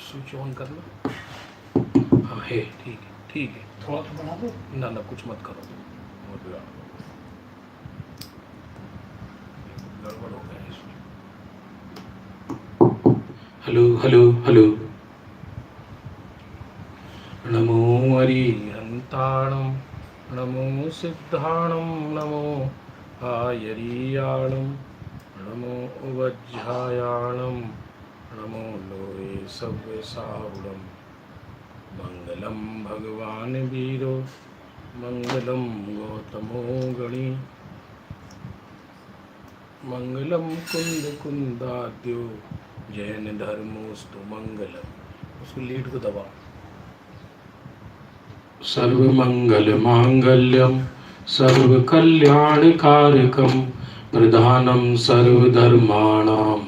Switch on कर लो। हाँ है, ठीक है ठीक है। थोड़ा तो बना दो ना ना कुछ मत करो, और बिगाड़ दो, गड़बड़ हो गया इसमें। Hello hello hello. नमो हरिहंताणं नमो सिद्धाणं नमो आयरीयाणं नमो वज्रायाणं नमो लोहे सव्यसाहुणं। मंगलम भगवान वीरो मंगलम गौतमो गणी मंगलम कुंद कुंदाद्यो जैन धर्मोस्तु मंगलम। उसको लीड को दबा। सर्वमंगल मांगल्यम सर्वकल्याणकारकम प्रधानम सर्वधर्माणाम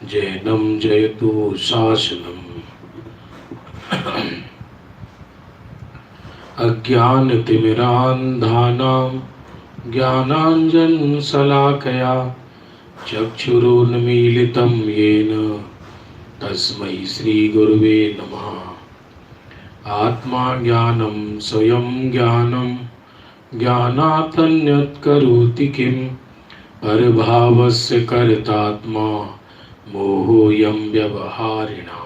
जैनम जयतु शासनम। अज्ञानतिमिरान्धानां ज्ञानाञ्जनशलाकया चक्षुरुन्मीलितं येन तस्मै श्रीगुरुवे नमः। आत्मा ज्ञानं स्वयं ज्ञानं ज्ञानात् करोति किं परभावस्य कर्तात्मा मोहोऽयं व्यवहारिणाम्।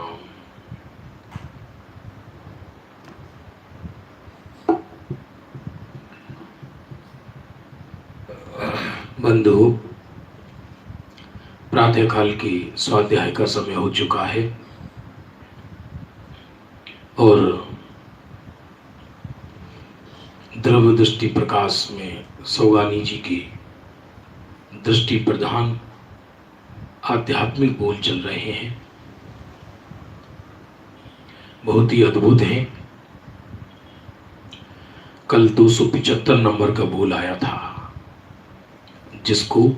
बंधु, प्रातःकाल की स्वाध्याय का समय हो चुका है और द्रव्य दृष्टि प्रकाश में सौगानी जी की दृष्टि प्रधान आध्यात्मिक बोल चल रहे हैं। बहुत ही अद्भुत हैं। कल 275 नंबर का बोल आया था, जिसको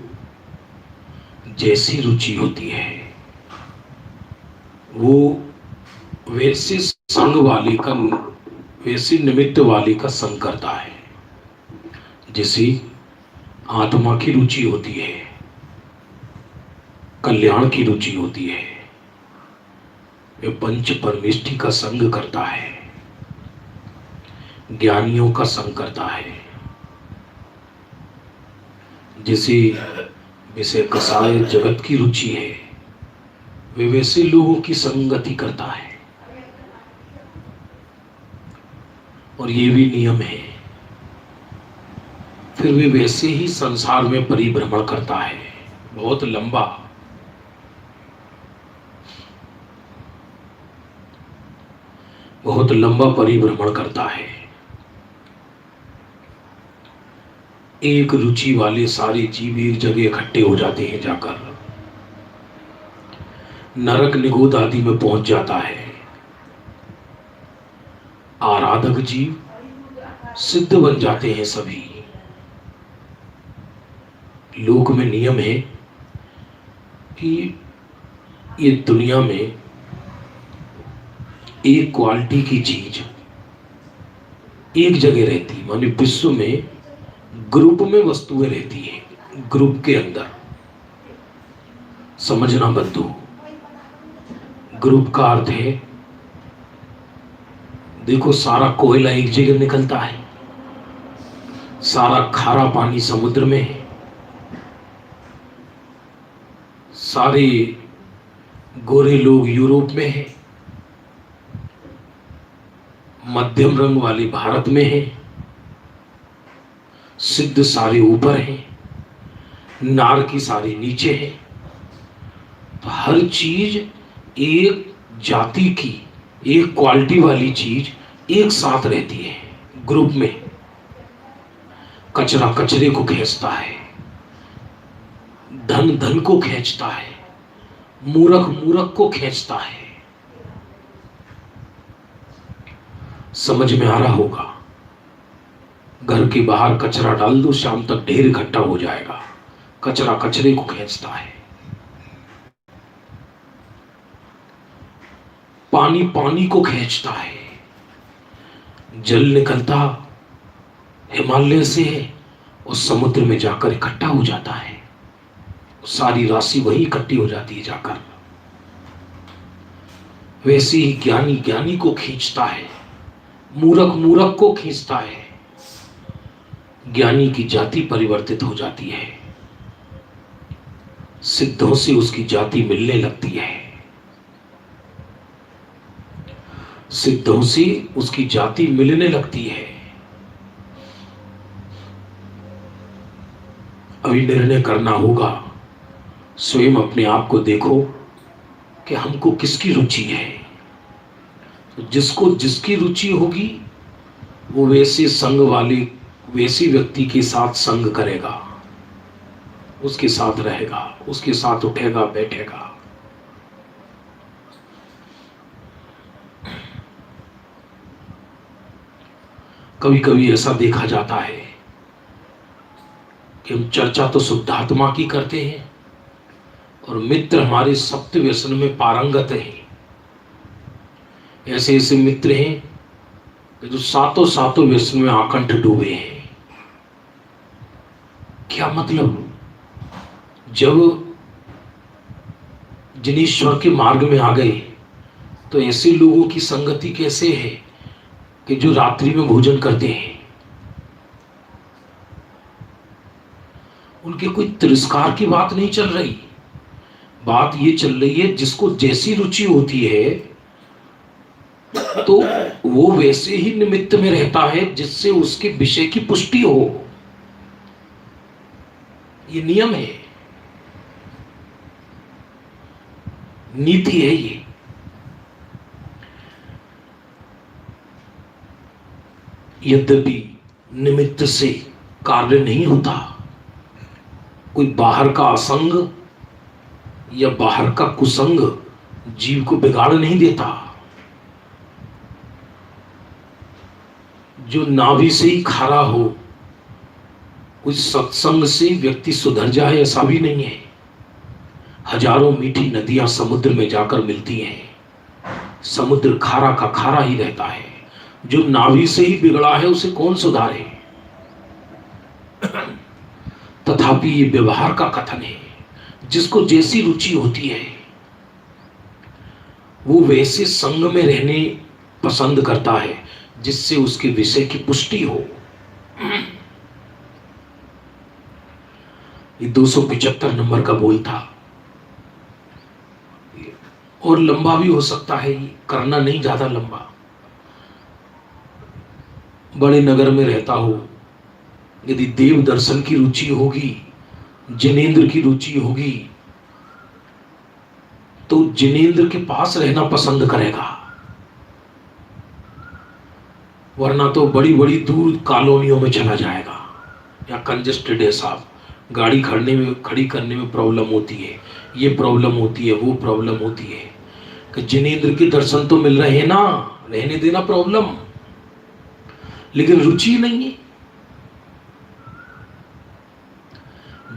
जैसी रुचि होती है वो वैसे संग वाले का, वैसे निमित्त वाले का संग करता है। जैसी आत्मा की रुचि होती है, कल्याण की रुचि होती है, वे पंच परमेष्ठि का संग करता है, ज्ञानियों का संग करता है। जिसे विषय कसाय जगत की रुचि है, वे वैसे लोगों की संगति करता है। और ये भी नियम है, फिर वे वैसे ही संसार में परिभ्रमण करता है। बहुत लंबा, बहुत लंबा परिभ्रमण करता है। एक रुचि वाले सारे जीव एक जगह इकट्ठे हो जाते हैं, जाकर नरक निगोद आदि में पहुंच जाता है। आराधक जीव सिद्ध बन जाते हैं सभी। लोक में नियम है कि ये दुनिया में एक क्वालिटी की चीज एक जगह रहती, माने विश्व में ग्रुप में वस्तुएं रहती हैं। ग्रुप के अंदर समझना बंधु, ग्रुप का अर्थ है, देखो सारा कोयला एक जगह निकलता है, सारा खारा पानी समुद्र में है, सारे गोरे लोग यूरोप में हैं, मध्यम रंग वाले भारत में हैं, सिद्ध सारे ऊपर हैं, नार की सारे नीचे हैं। तो हर चीज एक जाति की, एक क्वालिटी वाली चीज एक साथ रहती है ग्रुप में। कचरा कचरे को खींचता है, धन धन को खींचता है, मूर्ख मूर्ख को खींचता है। समझ में आ रहा होगा। घर के बाहर कचरा डाल दो, शाम तक ढेर इकट्ठा हो जाएगा। कचरा कचरे को खींचता है। पानी पानी को खींचता है। जल निकलता हिमालय से और समुद्र में जाकर इकट्ठा हो जाता है। सारी राशि वही इकट्ठी हो जाती है जाकर। वैसे ही ज्ञानी ज्ञानी को खींचता है, मूर्ख मूर्ख को खींचता है। ज्ञानी की जाति परिवर्तित हो जाती है, सिद्धों से उसकी जाति मिलने लगती है, सिद्धों से उसकी जाति मिलने लगती है। अभी निर्णय करना होगा, स्वयं अपने आप को देखो कि हमको किसकी रुचि है। तो जिसको जिसकी रुचि होगी वो वैसे संग वाले, वैसे व्यक्ति के साथ संग करेगा, उसके साथ रहेगा, उसके साथ उठेगा बैठेगा। कभी कभी ऐसा देखा जाता है कि हम चर्चा तो शुद्धात्मा की करते हैं और मित्र हमारे सप्त व्यसन में पारंगत हैं। ऐसे ऐसे मित्र हैं कि जो सातों सातों व्यसन में आकंठ डूबे हैं। क्या मतलब? जब जिनेश्वर के मार्ग में आ गए तो ऐसे लोगों की संगति कैसे है कि जो रात्रि में भोजन करते हैं। उनके कोई तिरस्कार की बात नहीं चल रही, बात ये चल रही है जिसको जैसी रुचि होती है तो वो वैसे ही निमित्त में रहता है जिससे उसके विषय की पुष्टि हो। ये नियम है, नीति है ये। यद्यपि निमित्त से कार्य नहीं होता, कोई बाहर का असंग या बाहर का कुसंग जीव को बिगाड़ नहीं देता। जो नाभि से ही खारा हो, कोई सत्संग से व्यक्ति सुधर जाए ऐसा भी नहीं है। हजारों मीठी नदियां समुद्र में जाकर मिलती हैं, समुद्र खारा का खारा ही रहता है। जो नाभि से ही बिगड़ा है उसे कौन सुधारे। तथापि ये व्यवहार का कथन है, जिसको जैसी रुचि होती है वो वैसे संग में रहने पसंद करता है जिससे उसके विषय की पुष्टि हो। ये 275 नंबर का बोल था और लंबा भी हो सकता है, ये करना नहीं ज्यादा लंबा। बड़े नगर में रहता हो, यदि देव दर्शन की रुचि होगी, जिनेंद्र की रुचि होगी, तो जिनेंद्र के पास रहना पसंद करेगा, वरना तो बड़ी बड़ी दूर कॉलोनियों में चला जाएगा। या कंजेस्टेड है साहब, गाड़ी खड़ी करने में प्रॉब्लम होती है, ये प्रॉब्लम होती है, वो प्रॉब्लम होती है। कि जिनेंद्र के दर्शन तो मिल रहे हैं ना, रहने देना प्रॉब्लम, लेकिन रुचि नहीं है।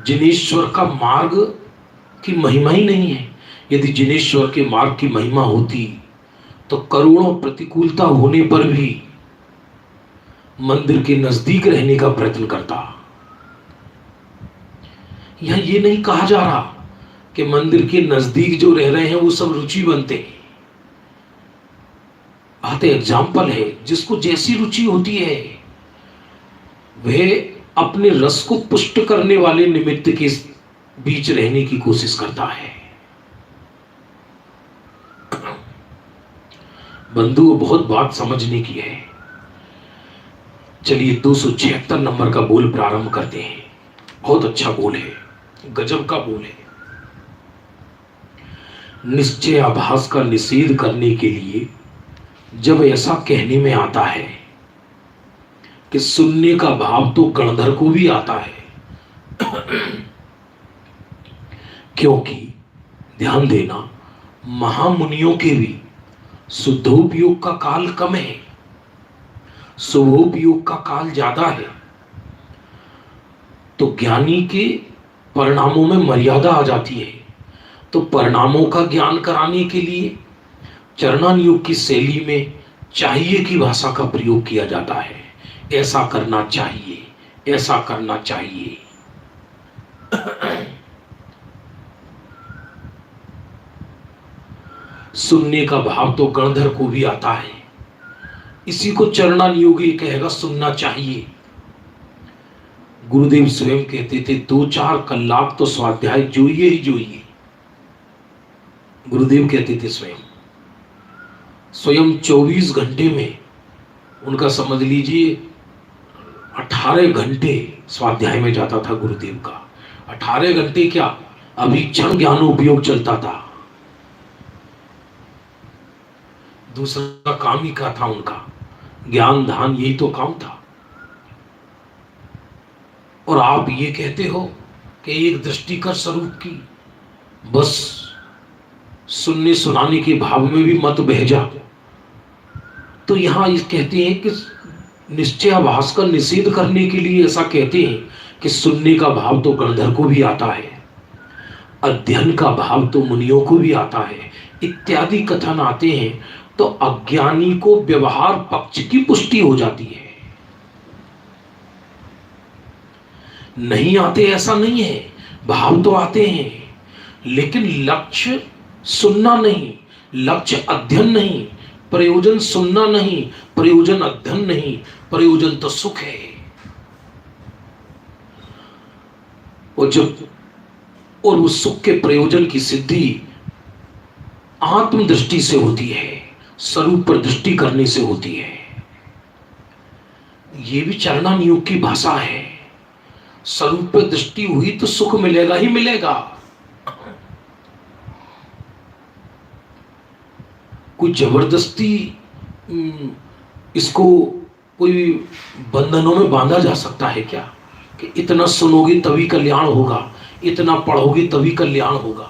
जिनेश्वर का मार्ग की महिमा ही नहीं है। यदि जिनेश्वर के मार्ग की महिमा होती तो करोड़ों प्रतिकूलता होने पर भी मंदिर के नजदीक रहने का प्रयत्न करता। यहां ये नहीं कहा जा रहा कि मंदिर के नजदीक जो रह रहे हैं वो सब रुचि बनते हैं। बात एग्जाम्पल है, जिसको जैसी रुचि होती है वह अपने रस को पुष्ट करने वाले निमित्त के बीच रहने की कोशिश करता है। बंधुओं, बहुत बात समझने की है। चलिए 276 नंबर का बोल प्रारंभ करते हैं। बहुत अच्छा बोल है, गजब का बोल है। निश्चय आभास का निषेध करने के लिए जब ऐसा कहने में आता है कि सुनने का भाव तो गणधर को भी आता है, क्योंकि ध्यान देना, महामुनियों के भी शुद्धोपयोग का काल कम है, शुभोपयोग का काल ज्यादा है। तो ज्ञानी के परिणामों में मर्यादा आ जाती है। तो परिणामों का ज्ञान कराने के लिए चरणानुयोग की शैली में चाहिए की भाषा का प्रयोग किया जाता है। ऐसा करना चाहिए, ऐसा करना चाहिए। सुनने का भाव तो गणधर को भी आता है। इसी को चरणान योगी कहेगा सुनना चाहिए। गुरुदेव स्वयं कहते थे 2-4 कलाक तो स्वाध्याय जोइए ही जोइए। गुरुदेव कहते थे स्वयं 24 घंटे में उनका समझ लीजिए 18 घंटे स्वाध्याय में जाता था गुरुदेव का। 18 घंटे क्या, अभी क्षण ज्ञानोपयोग चलता था, दूसरा काम ही क्या था उनका, ज्ञान धान यही तो काम था। और आप ये कहते हो कि एक दृष्टिकर स्वरूप की, बस सुनने सुनाने के भाव में भी मत बह जा। तो यहां इस कहते हैं कि निश्चयाभास का निषेध करने के लिए ऐसा कहते हैं कि सुनने का भाव तो गणधर को भी आता है, अध्ययन का भाव तो मुनियों को भी आता है, इत्यादि कथन आते हैं। तो अज्ञानी को व्यवहार पक्ष की पुष्टि हो जाती है। नहीं आते ऐसा नहीं है, भाव तो आते हैं, लेकिन लक्ष्य सुनना नहीं, लक्ष्य अध्ययन नहीं, प्रयोजन सुनना नहीं, प्रयोजन अध्ययन नहीं, प्रयोजन तो सुख है। और उस सुख के प्रयोजन की सिद्धि आत्मदृष्टि से होती है, स्वरूप पर दृष्टि करने से होती है। यह भी चरणान योग की भाषा है। स्वरूप पर दृष्टि हुई तो सुख मिलेगा ही मिलेगा। कोई जबरदस्ती इसको कोई बंधनों में बांधा जा सकता है क्या कि इतना सुनोगे तभी कल्याण होगा, इतना पढ़ोगे तभी कल्याण होगा।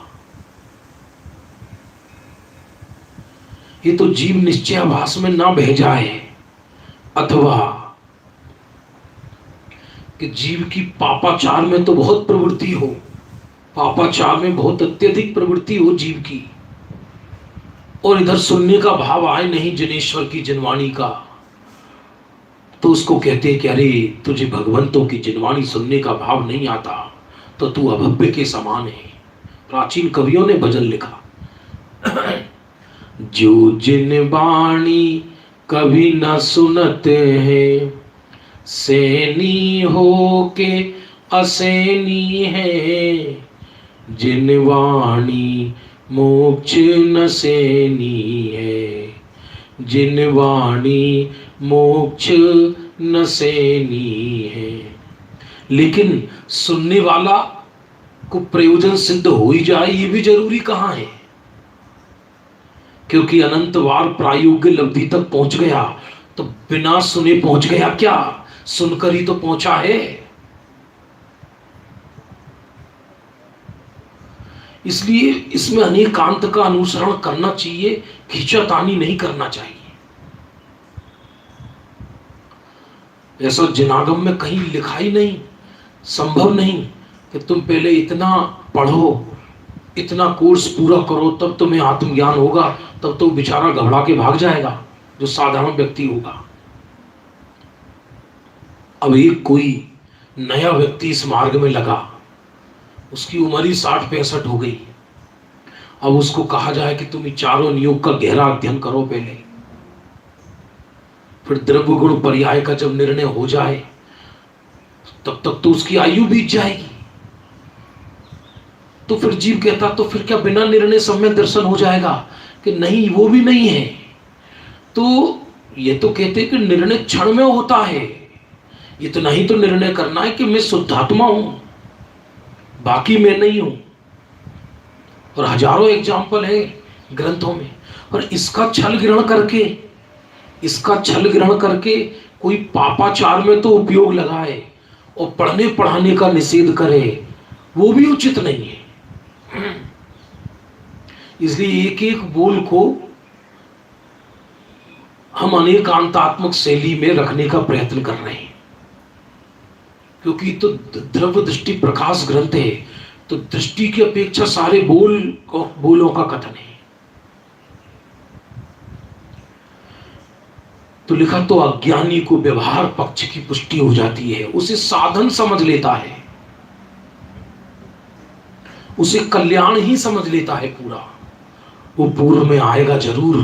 ये तो जीव निश्चयाभास में ना बह जाए, अथवा कि जीव की पापाचार में तो बहुत प्रवृत्ति हो, पापाचार में बहुत अत्यधिक प्रवृत्ति हो जीव की, और इधर सुनने का भाव आए नहीं जनेश्वर की जिनवाणी का, तो उसको कहते हैं कि अरे तुझे भगवंतों की जिनवाणी सुनने का भाव नहीं आता तो तू अभव्य के समान है। प्राचीन कवियों ने भजन लिखा, जो जिनवाणी कभी न सुनते हैं, सैनी हो के असैनी है, जिनवाणी मोक्ष न सैनी है, जिनवाणी मोक्ष न सैनी है। लेकिन सुनने वाला को प्रयोजन सिद्ध हो ही जाए ये भी जरूरी कहां है, क्योंकि अनंत बार प्रायोग्य लब्धि तक पहुंच गया तो बिना सुने पहुंच गया क्या, सुनकर ही तो पहुंचा है। इसलिए इसमें अनेकांत का अनुसरण करना चाहिए, खींचातानी नहीं करना चाहिए। ऐसा जिनागम में कहीं लिखा ही नहीं, संभव नहीं कि तुम पहले इतना पढ़ो, इतना कोर्स पूरा करो तब तुम्हें आत्मज्ञान होगा, तब तो बेचारा घबरा के भाग जाएगा जो साधारण व्यक्ति होगा। अब एक कोई नया व्यक्ति इस मार्ग में लगा, उसकी उम्र ही 60-65 हो गई, अब उसको कहा जाए कि तुम चारों नियोग का गहरा अध्ययन करो पहले, फिर द्रव्य गुण पर्याय का जब निर्णय हो जाए तब तक तो उसकी आयु बीत जाएगी। तो फिर जीव कहता तो फिर क्या बिना निर्णय सम्यक दर्शन हो जाएगा कि नहीं, वो भी नहीं है। तो ये तो कहते कि निर्णय क्षण में होता है, इतना ही तो निर्णय करना है कि मैं शुद्धात्मा हूं, बाकी मैं नहीं हूं। और हजारों एग्जाम्पल है ग्रंथों में। और इसका छल ग्रहण करके कोई पापाचार में तो उपयोग लगाए और पढ़ने पढ़ाने का निषेध करे, वो भी उचित नहीं है। इसलिए एक एक बोल को हम अनेकांतात्मक शैली में रखने का प्रयत्न कर रहे हैं, क्योंकि तो द्रव्य दृष्टि प्रकाश ग्रंथ है, तो दृष्टि की अपेक्षा सारे बोलों का कथन है। तो लिखा तो अज्ञानी को व्यवहार पक्ष की पुष्टि हो जाती है, उसे साधन समझ लेता है, उसे कल्याण ही समझ लेता है पूरा, वो पूर्व में आएगा जरूर,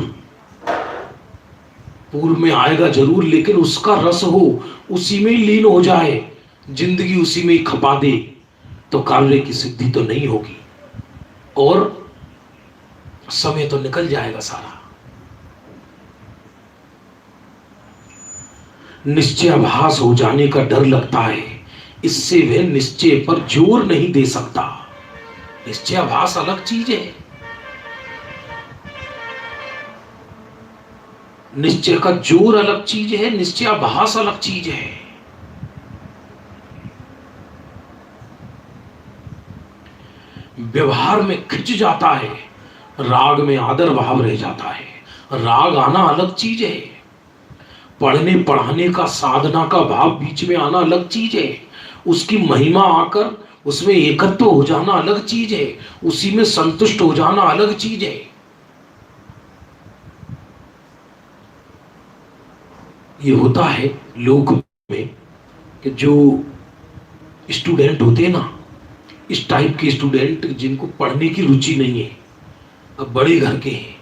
पूर्व में आएगा जरूर, लेकिन उसका रस हो, उसी में ही लीन हो जाए, जिंदगी उसी में ही खपा दे, तो कार्य की सिद्धि तो नहीं होगी और समय तो निकल जाएगा सारा। निश्चयाभास हो जाने का डर लगता है, इससे वह निश्चय पर जोर नहीं दे सकता। निश्चयाभास अलग चीज है, निश्चय का जोर अलग चीज है, निश्चयाभास अलग चीज है। व्यवहार में खिंच जाता है, राग में आदर भाव रह जाता है। राग आना अलग चीज है, पढ़ने पढ़ाने का साधना का भाव बीच में आना अलग चीज है, उसकी महिमा आकर उसमें एकत्व हो जाना अलग चीज है, उसी में संतुष्ट हो जाना अलग चीज है। ये होता है लोक में कि जो स्टूडेंट होते हैं ना, इस टाइप के स्टूडेंट जिनको पढ़ने की रुचि नहीं है, अब बड़े घर के हैं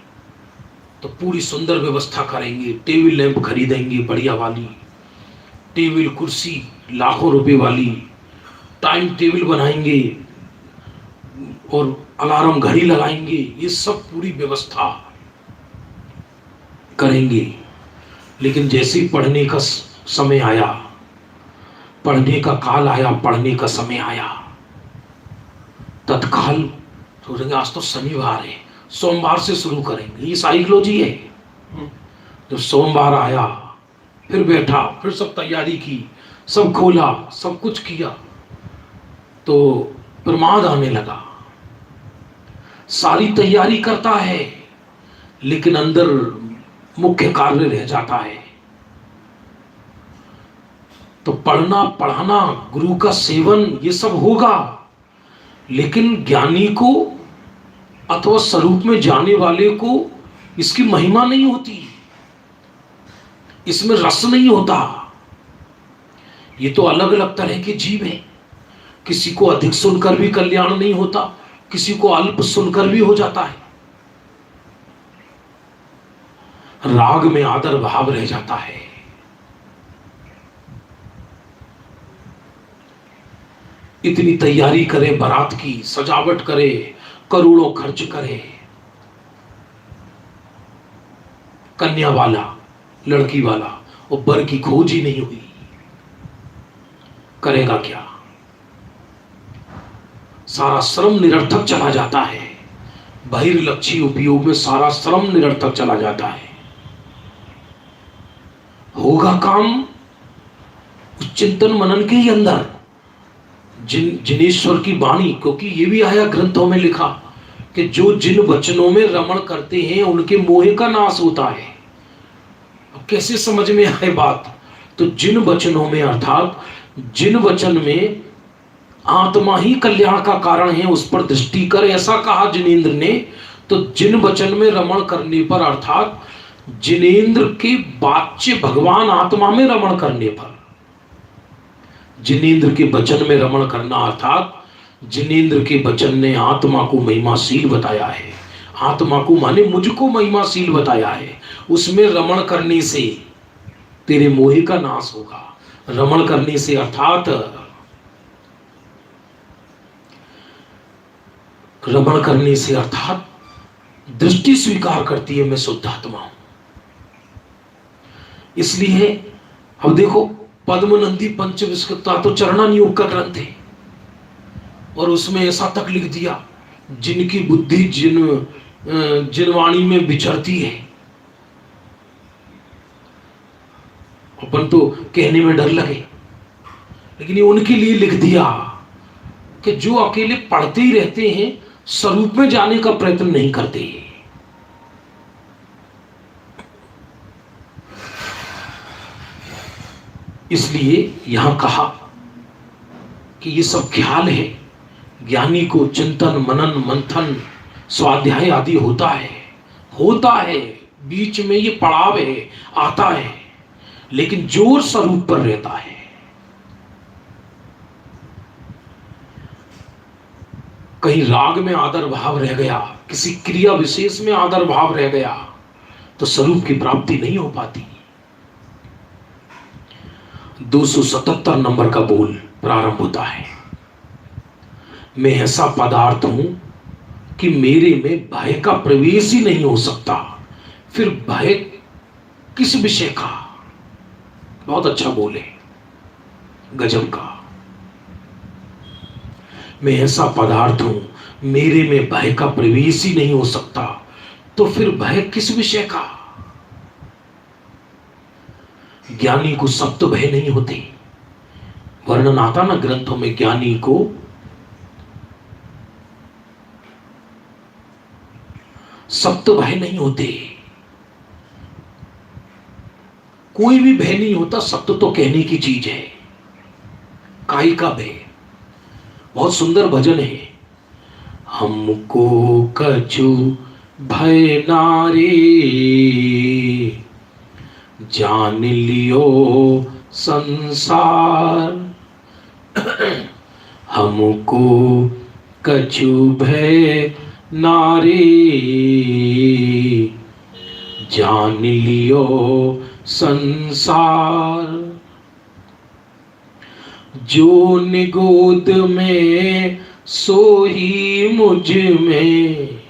तो पूरी सुंदर व्यवस्था करेंगे, टेबल लैंप खरीदेंगे बढ़िया वाली, टेबल कुर्सी लाखों रुपए वाली, टाइम टेबल बनाएंगे और अलार्म घड़ी लगाएंगे, ये सब पूरी व्यवस्था करेंगे। लेकिन जैसे ही पढ़ने का समय आया, पढ़ने का काल आया, पढ़ने का समय आया, तत्काल सोचेंगे आज तो शनिवार है, सोमवार से शुरू करेंगे। ये साइकोलॉजी है। जब सोमवार आया, फिर बैठा, फिर सब तैयारी की, सब खोला, सब कुछ किया, तो प्रमाद आने लगा। सारी तैयारी करता है लेकिन अंदर मुख्य कार्य रह जाता है। तो पढ़ना पढ़ाना, गुरु का सेवन, ये सब होगा, लेकिन ज्ञानी को अथवा स्वरूप में जाने वाले को इसकी महिमा नहीं होती, इसमें रस नहीं होता। ये तो अलग अलग तरह के जीव हैं, किसी को अधिक सुनकर भी कल्याण नहीं होता, किसी को अल्प सुनकर भी हो जाता है। राग में आदर भाव रह जाता है। इतनी तैयारी करे, बारात की सजावट करे, करोड़ों खर्च करे, कन्या वाला, लड़की वाला, और बर की खोज ही नहीं हुई, करेगा क्या? सारा श्रम निरर्थक चला जाता है। बहिर्लक्षी उपयोग में सारा श्रम निरर्थक चला जाता है। होगा काम उस चिंतन मनन के ही अंदर, जिनेश्वर की वाणी, क्योंकि ये भी आया ग्रंथों में लिखा कि जो जिन वचनों में रमण करते हैं उनके मोह का नाश होता है। अब कैसे समझ में आए बात? तो जिन वचनों में, अर्थात जिन वचन में आत्मा ही कल्याण का कारण है, उस पर दृष्टि कर, ऐसा कहा जिनेंद्र ने। तो जिन वचन में रमण करने पर, अर्थात जिनेंद्र के वाच्य भगवान आत्मा में रमण करने पर, जिनेंद्र के वचन में रमण करना, अर्थात जिनेंद्र के वचन ने आत्मा को महिमाशील बताया है। आत्मा को माने मुझको महिमाशील बताया है। उसमें रमण करने से तेरे मोह का नाश होगा। रमण करने से, अर्थात रमण करने से, अर्थात दृष्टि स्वीकार करती है मैं शुद्ध आत्मा हूं। इसलिए अब देखो, पद्मनंदी पंचविंशता तो चरणा नियोग का ग्रंथ है, और उसमें ऐसा तक लिख दिया, जिनकी बुद्धि जिन वाणी में विचरती है। अपन तो कहने में डर लगे, लेकिन ये उनके लिए लिख दिया कि जो अकेले पढ़ते ही रहते हैं, स्वरूप में जाने का प्रयत्न नहीं करते। इसलिए यहां कहा कि ये सब ख्याल है। ज्ञानी को चिंतन मनन मंथन स्वाध्याय आदि होता है, बीच में ये पड़ाव है, आता है, लेकिन जोर स्वरूप पर रहता है। कहीं राग में आदर भाव रह गया, किसी क्रिया विशेष में आदर भाव रह गया, तो स्वरूप की प्राप्ति नहीं हो पाती। 277 नंबर का बोल प्रारंभ होता है, मैं ऐसा पदार्थ हूं कि मेरे में भय का प्रवेश ही नहीं हो सकता। फिर भय किस विषय का? बहुत अच्छा बोले, गजब का। मैं ऐसा पदार्थ हूं, मेरे में भय का प्रवेश ही नहीं हो सकता, तो फिर भय किस विषय का? ज्ञानी को सप्त भय नहीं होते। वर्णन आता ना ग्रंथों में, ज्ञानी को सप्त भय नहीं होते। कोई भी भय नहीं होता। सप्त तो कहने की चीज है। काई का भय, बहुत सुंदर भजन है। हमको कछु भय नारे, जान लियो संसार। हमको कछु भय नारे, जान लियो संसार। जो निगोद में सो ही मुझ में,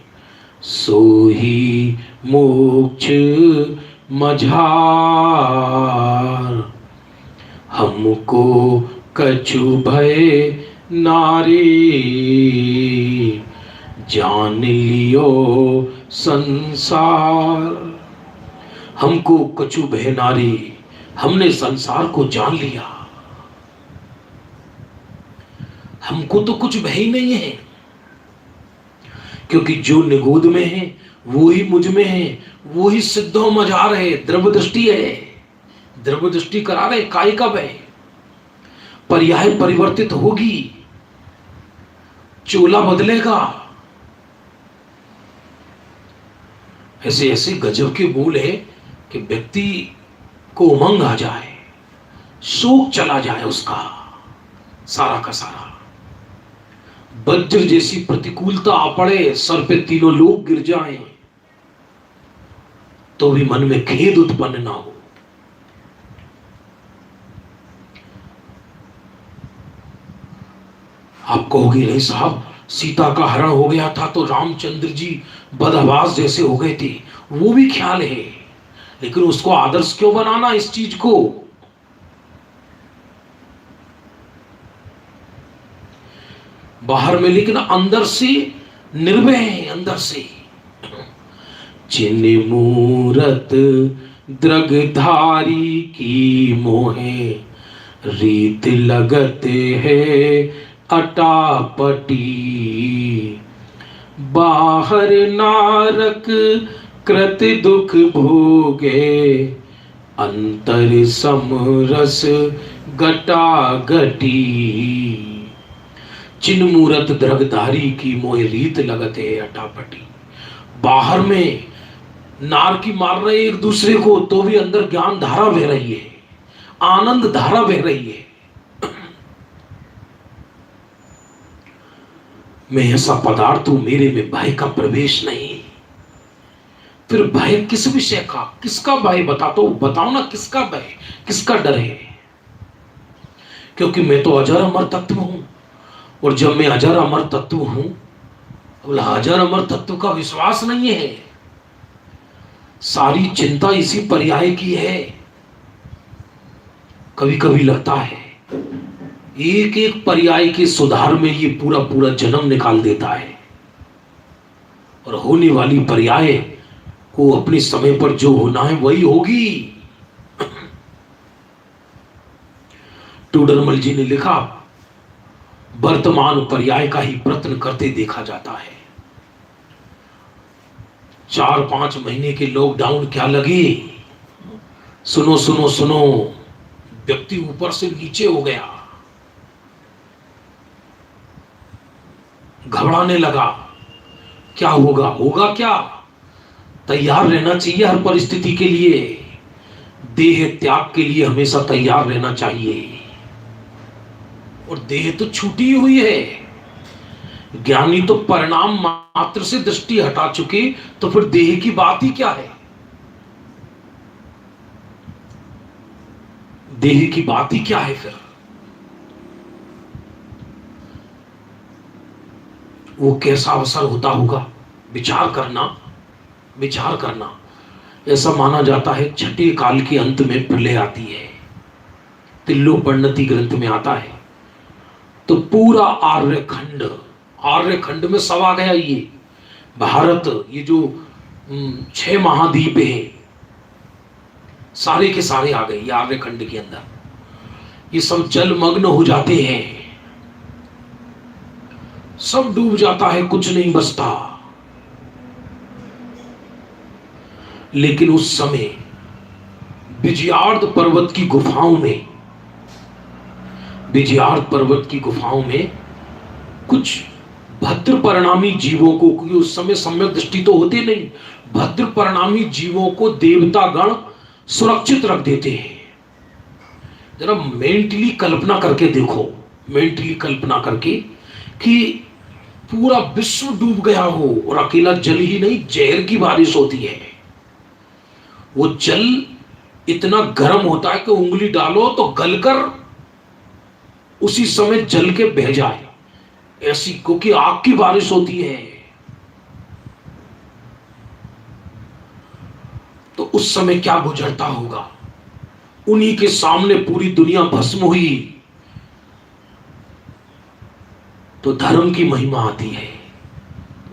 सो ही मोक्ष मझार। हमको कछु भय नारे, जान लियो संसार। हमको कछु भय नारे, हमने संसार को जान लिया। हमको तो कुछ भय ही नहीं है, क्योंकि जो निगोद में है वो ही मुझ में है, वो ही सिद्धो मझार है। द्रव्य दृष्टि है, द्रव्य दृष्टि करा रहे। काय का भय? पर्याय परिवर्तित होगी, चोला बदलेगा। ऐसे ऐसे गजब के बोल है कि व्यक्ति को उमंग आ जाए, शोक चला जाए उसका सारा का सारा। वज्र जैसी प्रतिकूलता आ पड़े, सर पे तीनों लोग गिर जाएं, तो भी मन में खेद उत्पन्न ना हो। आप कहोगे नहीं साहब, सीता का हरण हो गया था तो रामचंद्र जी बदहवास जैसे हो गए थे। वो भी ख्याल है, लेकिन उसको आदर्श क्यों बनाना इस चीज को? बाहर में, लेकिन अंदर से निर्भय है। अंदर से चिन्ह मूरत द्रगधारी की मोहे, रीत लगते है अटापटी। बाहर नारक कृत दुख भोगे, अंतर समरस गटा गटी। चिन्ह मूरत द्रगधारी की मोह, रीत लगते है अटापटी। बाहर में नार की मार रहे एक दूसरे को, तो भी अंदर ज्ञान धारा बह रही है, आनंद धारा बह रही है। मैं ऐसा पदार्थ हूं, मेरे में भय का प्रवेश नहीं। फिर भय किस विषय का? किसका भय? बताओ ना, किसका भय, किसका डर है? क्योंकि मैं तो अजर अमर तत्व हूं, और जब मैं अजर अमर तत्व हूं, बोला अजर अमर तत्व का विश्वास नहीं है। सारी चिंता इसी पर्याय की है। कभी कभी लगता है एक एक पर्याय के सुधार में ये पूरा पूरा जन्म निकाल देता है, और होने वाली पर्याय को अपने समय पर जो होना है वही होगी। टूडरमल जी ने लिखा, वर्तमान पर्याय का ही प्रयत्न करते देखा जाता है। 4-5 महीने के लॉकडाउन क्या लगे? सुनो सुनो सुनो, व्यक्ति ऊपर से नीचे हो गया, घबराने लगा। क्या होगा? होगा क्या? तैयार रहना चाहिए हर परिस्थिति के लिए। देह त्याग के लिए हमेशा तैयार रहना चाहिए, और देह तो छूटी हुई है। ज्ञानी तो परिणाम मात्र से दृष्टि हटा चुके, तो फिर देह की बात ही क्या है? देह की बात ही क्या है? फिर वो कैसा अवसर होता होगा? विचार करना, विचार करना। ऐसा माना जाता है छठे काल के अंत में प्रलय आती है। तिल्लो परिणति ग्रंथ में आता है। तो पूरा आर्यखंड, आर्यखंड में सब आ गया। ये भारत, ये जो 6 महाद्वीप है, सारे के सारे आ गए ये आर्यखंड के अंदर। ये सब जलमग्न हो जाते हैं, सब डूब जाता है, कुछ नहीं बचता। लेकिन उस समय विजयार्ध पर्वत की गुफाओं में, विजयार्ध पर्वत की गुफाओं में कुछ भद्र परिणामी जीवों को, क्योंकि उस समय सम्यक दृष्टि तो होती नहीं, भद्र परिणामी जीवों को देवता गण सुरक्षित रख देते हैं। जरा मेंटली कल्पना करके देखो, मेंटली कल्पना करके कि पूरा विश्व डूब गया हो और अकेला जल ही नहीं, जहर की बारिश होती है। वो जल इतना गर्म होता है कि उंगली डालो तो गलकर उसी समय जल के बह जाए, ऐसी, क्योंकि आग की बारिश होती है। तो उस समय क्या गुजरता होगा? उन्हीं के सामने पूरी दुनिया भस्म हुई। तो धर्म की महिमा आती है।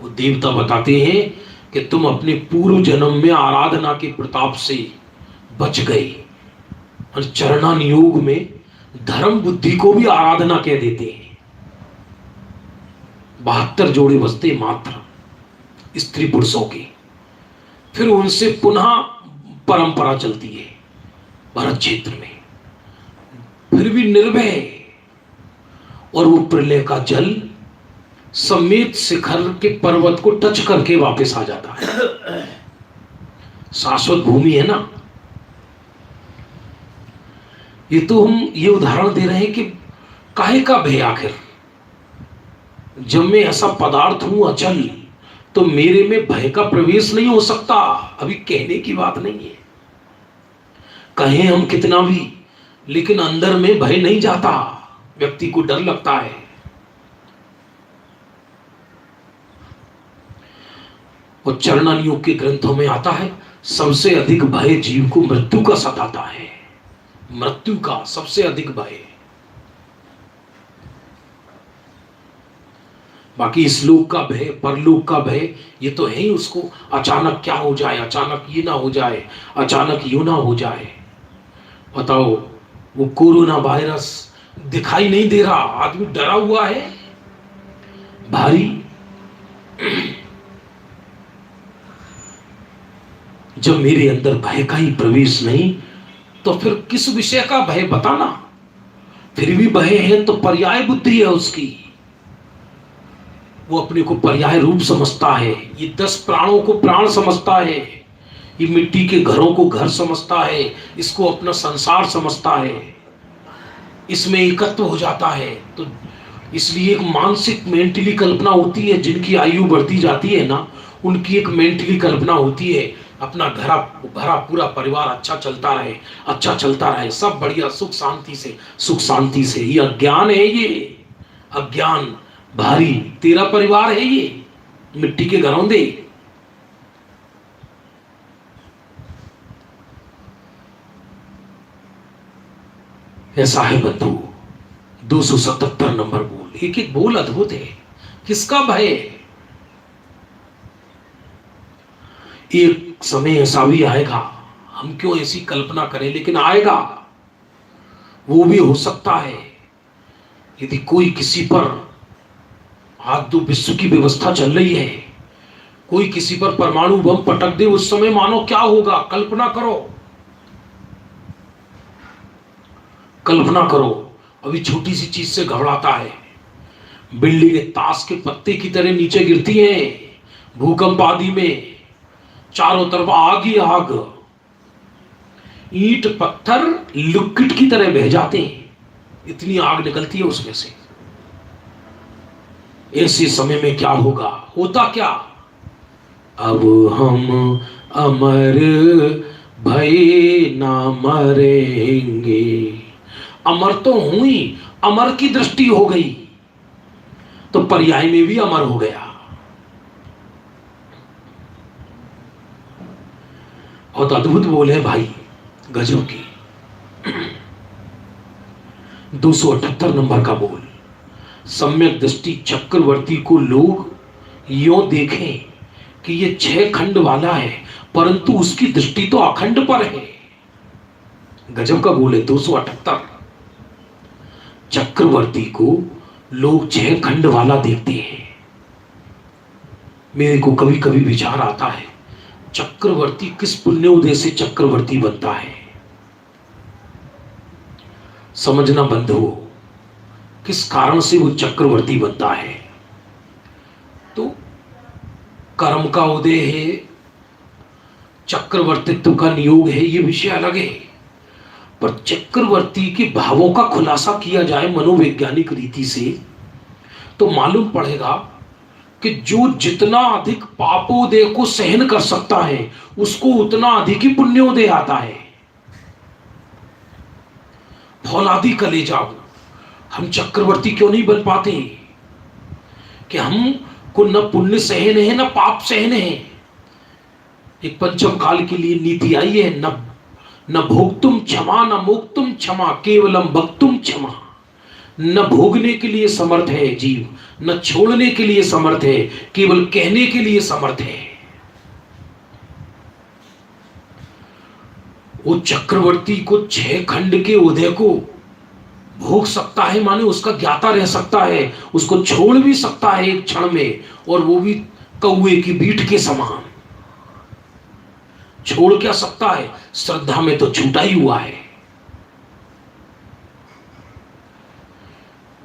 वो देवता बताते हैं कि तुम अपने पूर्व जन्म में आराधना के प्रताप से बच गए। और चरणान योग में धर्म बुद्धि को भी आराधना कह देते हैं। 72 जोड़े बसते मात्र स्त्री पुरुषों के। फिर उनसे पुनः परंपरा चलती है भरत क्षेत्र में, फिर भी निर्भय। और वो प्रलय का जल समेत शिखर के पर्वत को टच करके वापस आ जाता है। शाश्वत भूमि है ना। ये तो हम ये उदाहरण दे रहे हैं कि काहे का भय? आखिर जब मैं ऐसा पदार्थ हूं अचल, तो मेरे में भय का प्रवेश नहीं हो सकता। अभी कहने की बात नहीं है, कहें हम कितना भी, लेकिन अंदर में भय नहीं जाता, व्यक्ति को डर लगता है। और चरणन योग के ग्रंथों में आता है सबसे अधिक भय जीव को मृत्यु का सताता है। मृत्यु का सबसे अधिक भय। बाकी इस लोक का भय, परलोक का भय, ये तो है ही उसको। अचानक क्या हो जाए, अचानक ये ना हो जाए, अचानक यूं ना हो जाए। बताओ, वो कोरोना वायरस दिखाई नहीं दे रहा, आदमी डरा हुआ है भारी। जब मेरे अंदर भय का ही प्रवेश नहीं, तो फिर किस विषय का भय बताना? फिर भी भय है तो पर्याय बुद्धि है उसकी। वो अपने को पर्याय रूप समझता है। ये 10 प्राणों को प्राण समझता है, ये मिट्टी के घरों को घर समझता है, इसको अपना संसार समझता है, इसमें एकत्व हो जाता है। तो इसलिए एक मानसिक मेंटली कल्पना होती है। जिनकी आयु बढ़ती जाती है ना, उनकी एक मेंटली कल्पना होती है अपना घरा भरा पूरा परिवार अच्छा चलता रहे, अच्छा चलता रहे, सब बढ़िया सुख शांति से, सुख शांति से। ये अज्ञान है, ये अज्ञान भारी। तेरा परिवार है ये, मिट्टी के घरौंदे। ऐसा है बंधु। 277 नंबर बोल, एक एक बोल अद्भुत है। किसका भय? एक समय ऐसा भी आएगा, हम क्यों ऐसी कल्पना करें, लेकिन आएगा। वो भी हो सकता है यदि कोई किसी पर, आज तो विश्व की व्यवस्था चल रही है, कोई किसी पर परमाणु बम पटक दे, उस समय मानो क्या होगा? कल्पना करो, कल्पना करो। अभी छोटी सी चीज से घबराता है, बिल्डिंगें ताश के पत्ते की तरह नीचे गिरती हैं भूकंप आदि में, चारों तरफ आग ही आग, ईंट पत्थर लिक्विड की तरह बह जाते हैं, इतनी आग निकलती है उसमें से। ऐसे समय में क्या होगा, होता क्या, अब हम अमर भय ना मरेंगे। अमर तो हुई, अमर की दृष्टि हो गई तो पर्याय में भी अमर हो गया। बहुत अद्भुत बोल है भाई, गजब की। 278 नंबर का बोल, सम्यक दृष्टि चक्रवर्ती को लोग यों देखें कि ये 6 खंड वाला है, परंतु उसकी दृष्टि तो अखंड पर है। गजब का बोल है 278। चक्रवर्ती को लोग 6 खंड वाला देखते हैं। मेरे को कभी कभी विचार आता है, चक्रवर्ती किस पुण्योदय से चक्रवर्ती बनता है। समझना बंद हो, किस कारण से वो चक्रवर्ती बनता है। तो कर्म का उदय है, चक्रवर्तित्व का नियोग है, ये विषय अलग है। पर चक्रवर्ती के भावों का खुलासा किया जाए मनोवैज्ञानिक रीति से तो मालूम पड़ेगा कि जो जितना अधिक पापोदय को सहन कर सकता है उसको उतना अधिक ही पुण्योदय आता है। फौलादी कलेजाओ, हम चक्रवर्ती क्यों नहीं बन पाते कि हम को न पुण्य सहन है न पाप सहन है। एक पंचम काल के लिए नीति आई है, न भोक्तुम क्षमा न मोक्तुम क्षमा केवलम भक्तुम क्षमा। न भोगने के लिए समर्थ है जीव, न छोड़ने के लिए समर्थ है, केवल कहने के लिए समर्थ है। वो चक्रवर्ती को 6 खंड के उदय को भोग सकता है, माने उसका ज्ञाता रह सकता है, उसको छोड़ भी सकता है एक क्षण में, और वो भी कौवे की बीट के समान। छोड़ क्या सकता है, श्रद्धा में तो छूटा ही हुआ है।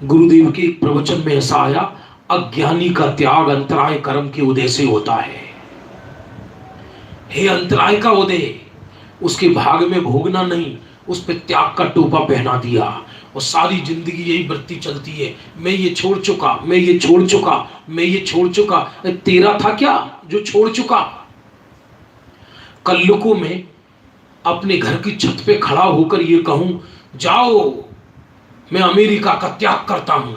गुरुदेव के एक प्रवचन में ऐसा आया, अज्ञानी का त्याग अंतराय कर्म के उदय से होता है। हे अंतराय का उदय, उसके भाग में भोगना नहीं, उस पे त्याग का टोपा पहना दिया और सारी जिंदगी यही वृत्ति चलती है, मैं ये छोड़ चुका, मैं ये छोड़ चुका, मैं ये छोड़ चुका। तेरा था क्या जो छोड़ चुका। कल्लुकों में अपने घर की छत पे खड़ा होकर ये कहूं, जाओ मैं अमेरिका का त्याग करता हूं,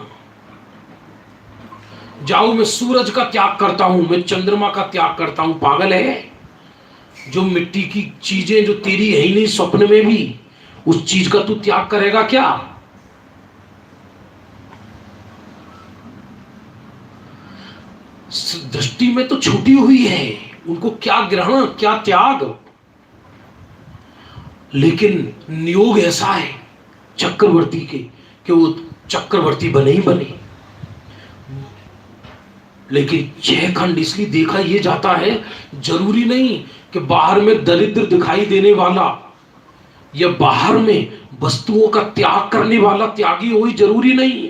जाओ मैं सूरज का त्याग करता हूं, मैं चंद्रमा का त्याग करता हूं। पागल है, जो मिट्टी की चीजें जो तेरी है ही नहीं स्वप्न में भी, उस चीज का तू त्याग करेगा क्या। दृष्टि में तो छूटी हुई है, उनको क्या ग्रहण क्या त्याग। लेकिन नियोग ऐसा है चक्रवर्ती के कि वो चक्रवर्ती बने ही बने। लेकिन 6 खंड इसलिए देखा ये जाता है, जरूरी नहीं कि बाहर में दरिद्र दिखाई देने वाला या बाहर में वस्तुओं का त्याग करने वाला त्यागी हो, ही जरूरी नहीं।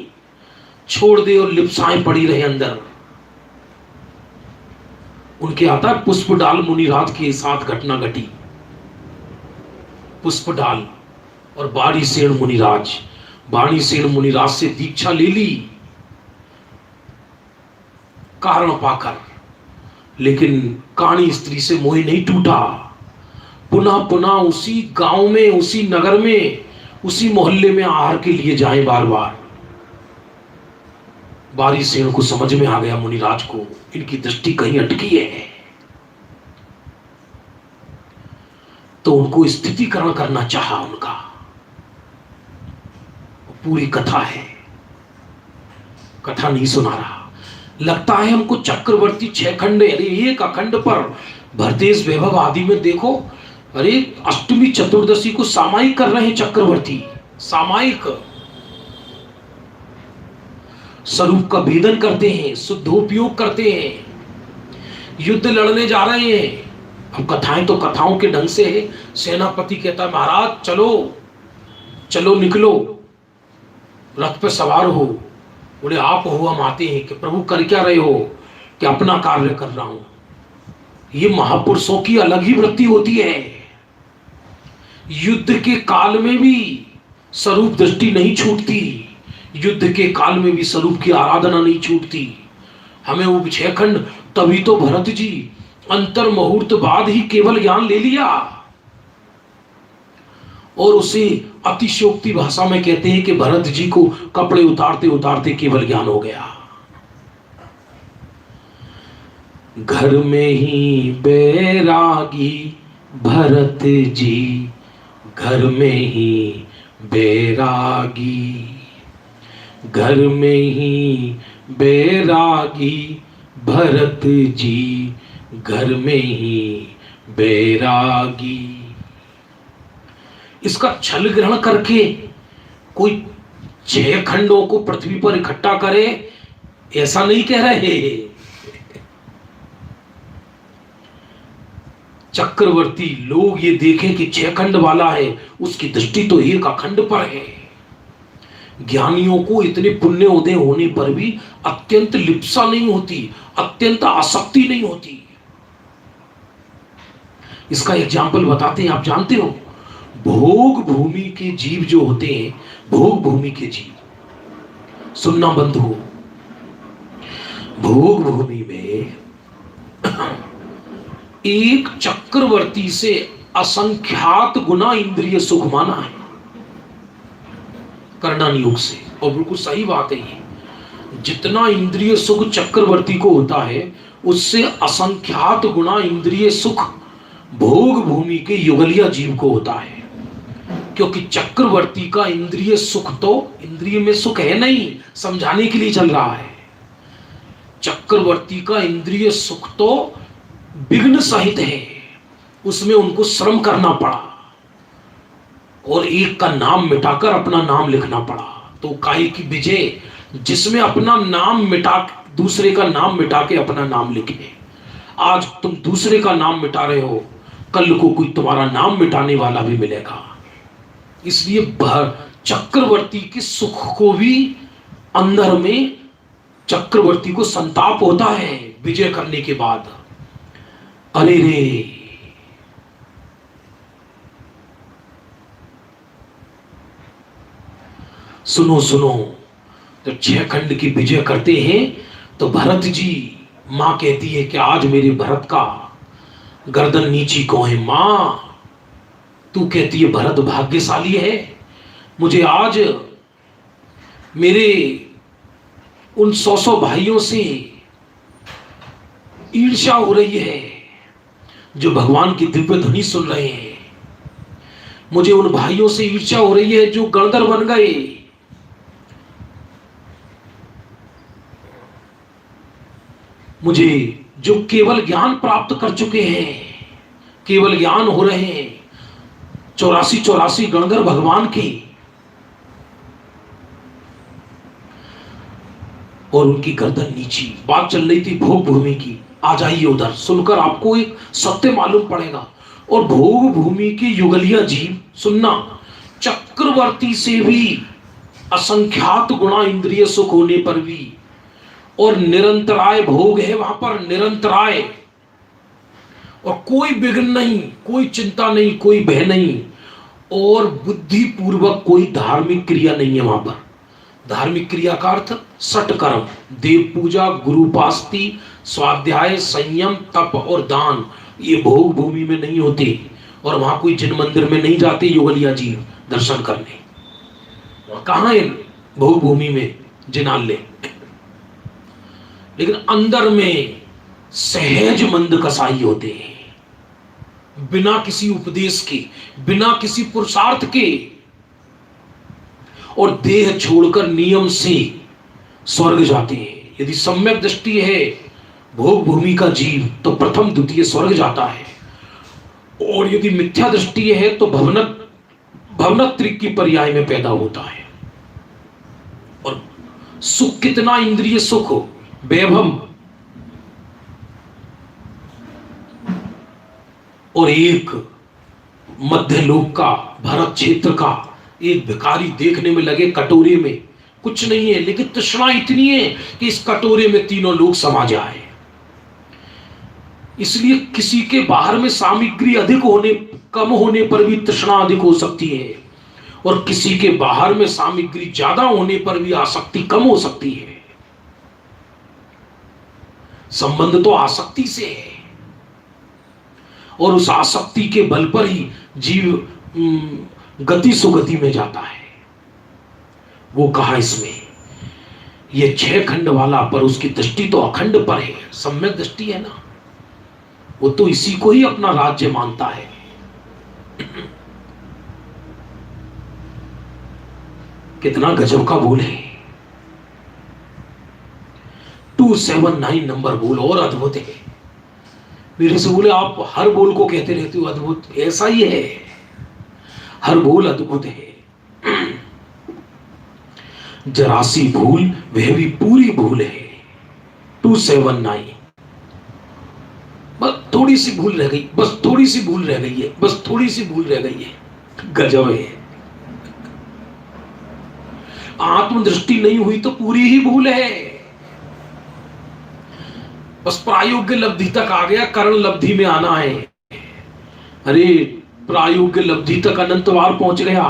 छोड़ दे और लिप्साएं पड़ी रहे अंदर। उनके आता है पुष्पडाल मुनिराज के साथ घटना घटी। पुष्पडाल और बाणी सेन मुनिराज, बाणी सेन मुनिराज से दीक्षा ले ली कारण पाकर, लेकिन काणी स्त्री से मोह नहीं टूटा। पुनः पुनः उसी गांव में, उसी नगर में, उसी मोहल्ले में आहार के लिए जाए बार बार। बारी सेन को समझ में आ गया मुनिराज को, इनकी दृष्टि कहीं अटकी है, तो उनको स्थितिकरण करना चाहा उनका। पूरी कथा है, कथा नहीं सुना रहा। लगता है हमको चक्रवर्ती 6 खंड, अरे एक अखंड पर भरतेश वैभव आदि में देखो, अरे अष्टमी चतुर्दशी को सामायिक कर रहे हैं चक्रवर्ती, सामायिक स्वरूप का भेदन करते हैं, शुद्धोपयोग करते हैं, युद्ध लड़ने जा रहे हैं। अब कथाएं तो कथाओं के ढंग से है। सेनापति कहता है महाराज चलो चलो निकलो, रथ पे सवार हो। बोले आप हो, हम आते हैं। कि प्रभु कर क्या रहे हो? कि अपना कार्य कर रहा हूं। ये महापुरुषों की अलग ही वृत्ति होती है। युद्ध के काल में भी स्वरूप दृष्टि नहीं छूटती, युद्ध के काल में भी स्वरूप की आराधना नहीं छूटती। हमें वो 6 खंड, तभी तो भरत जी अंतर मुहूर्त बाद ही केवल ज्ञान ले लिया। और उसे अतिशयोक्ति भाषा में कहते हैं कि भरत जी को कपड़े उतारते उतारते केवल ज्ञान हो गया। घर में ही बैरागी भरत जी, घर में ही बैरागी, घर में ही बैरागी भरत जी, घर में ही बैरागी। इसका छल ग्रहण करके कोई 6 खंडों को पृथ्वी पर इकट्ठा करे, ऐसा नहीं कह रहे। चक्रवर्ती लोग ये देखें कि 6 खंड वाला है, उसकी दृष्टि तो एक अखंड पर है। ज्ञानियों को इतने पुण्य उदय होने पर भी अत्यंत लिप्सा नहीं होती, अत्यंत आसक्ति नहीं होती। इसका एग्जाम्पल बताते हैं, आप जानते हो, भोग भूमि के जीव जो होते हैं, भोग भूमि के जीव, सुनना बंद हो, भोग भूमि में एक चक्रवर्ती से असंख्यात गुना इंद्रिय सुख माना है, कर्णन योग से। और बिल्कुल सही बात है ये, जितना इंद्रिय सुख चक्रवर्ती को होता है, उससे असंख्यात गुना इंद्रिय सुख भोग भूमि के युगलिया जीव को होता है। क्योंकि चक्रवर्ती का इंद्रिय सुख तो इंद्रिय में सुख है नहीं, समझाने के लिए चल रहा है। चक्रवर्ती का इंद्रिय सुख तो विघ्न सहित है, उसमें उनको श्रम करना पड़ा और एक का नाम मिटाकर अपना नाम लिखना पड़ा। तो काहे की विजय, जिसमें अपना नाम मिटा, दूसरे का नाम मिटा के अपना नाम लिखे। आज तुम दूसरे का नाम मिटा रहे हो, कल को कोई तुम्हारा नाम मिटाने वाला भी मिलेगा। इसलिए चक्रवर्ती के सुख को भी अंदर में चक्रवर्ती को संताप होता है विजय करने के बाद। अरे रे, सुनो सुनो, जब 6 खंड की विजय करते हैं तो भरत जी, मां कहती है कि आज मेरे भरत का गर्दन नीची को है। मां, तू कहती है भरत भाग्यशाली है, मुझे आज मेरे उन 100 भाइयों से ईर्ष्या हो रही है जो भगवान की दिव्य ध्वनि सुन रहे हैं। मुझे उन भाइयों से ईर्ष्या हो रही है जो गणधर बन गए। मुझे जो केवल ज्ञान प्राप्त कर चुके हैं, केवल ज्ञान हो रहे हैं, 84 गणधर भगवान के, और उनकी गर्दन नीची। बात चल रही थी भोग भूमि की, आ जाइए उधर, सुनकर आपको एक सत्य मालूम पड़ेगा। और भोग भूमि के युगलिया जीव, सुनना, चक्रवर्ती से भी असंख्यात गुणा इंद्रिय सुख होने पर भी, और निरंतराय भोग है वहां पर, निरंतराय, और कोई विघ्न नहीं, कोई चिंता नहीं, कोई भय नहीं, और बुद्धि पूर्वक कोई धार्मिक क्रिया नहीं है वहां पर। धार्मिक क्रिया का अर्थ सटकर्म, देव पूजा, गुरुपास्ति, स्वाध्याय, संयम, तप और दान, ये भोग भूमि में नहीं होते। और वहां कोई जिन मंदिर में नहीं जाते योगलिया जी दर्शन करने, वहां कहां है भोग भूमि में जिनाले। लेकिन अंदर में सहज मंद कसाई होते हैं, बिना किसी उपदेश के, बिना किसी पुरुषार्थ के, और देह छोड़कर नियम से स्वर्ग जाते हैं। यदि सम्यक दृष्टि है भोग भूमि का जीव तो प्रथम द्वितीय स्वर्ग जाता है, और यदि मिथ्या दृष्टि है तो भवनत्रिक की पर्याय में पैदा होता है। और सुख कितना, इंद्रिय सुख, वैभव, और एक मध्य लोक का, भरत क्षेत्र का एक भिखारी देखने में लगे कटोरे में कुछ नहीं है, लेकिन तृष्णा इतनी है कि इस कटोरे में तीनों लोग समा जाए। इसलिए किसी के बाहर में सामग्री अधिक होने, कम होने पर भी तृष्णा अधिक हो सकती है, और किसी के बाहर में सामग्री ज्यादा होने पर भी आसक्ति कम हो सकती है। संबंध तो आसक्ति से है, और उस आसक्ति के बल पर ही जीव गति सुगति में जाता है। वो कहा इसमें ये 6 खंड वाला, पर उसकी दृष्टि तो अखंड पर है, सम्यक दृष्टि है ना। वो तो इसी को ही अपना राज्य मानता है। कितना गजब का बोल है। 279 नंबर बोल और अद्भुत है। मेरे से बोले आप हर बोल को कहते रहते हो अद्भुत, ऐसा ही है, हर बोल अद्भुत है। जरा सी भूल वह भी पूरी भूल है। 279, बस थोड़ी सी भूल रह गई, बस थोड़ी सी भूल रह गई है, बस थोड़ी सी भूल रह गई है। गजब है। आत्मदृष्टि नहीं हुई तो पूरी ही भूल है। बस प्रायोग्य लब्धि तक आ गया, करण लब्धि में आना है। अरे प्रायोग्य लब्धि तक अनंतवार पहुंच गया,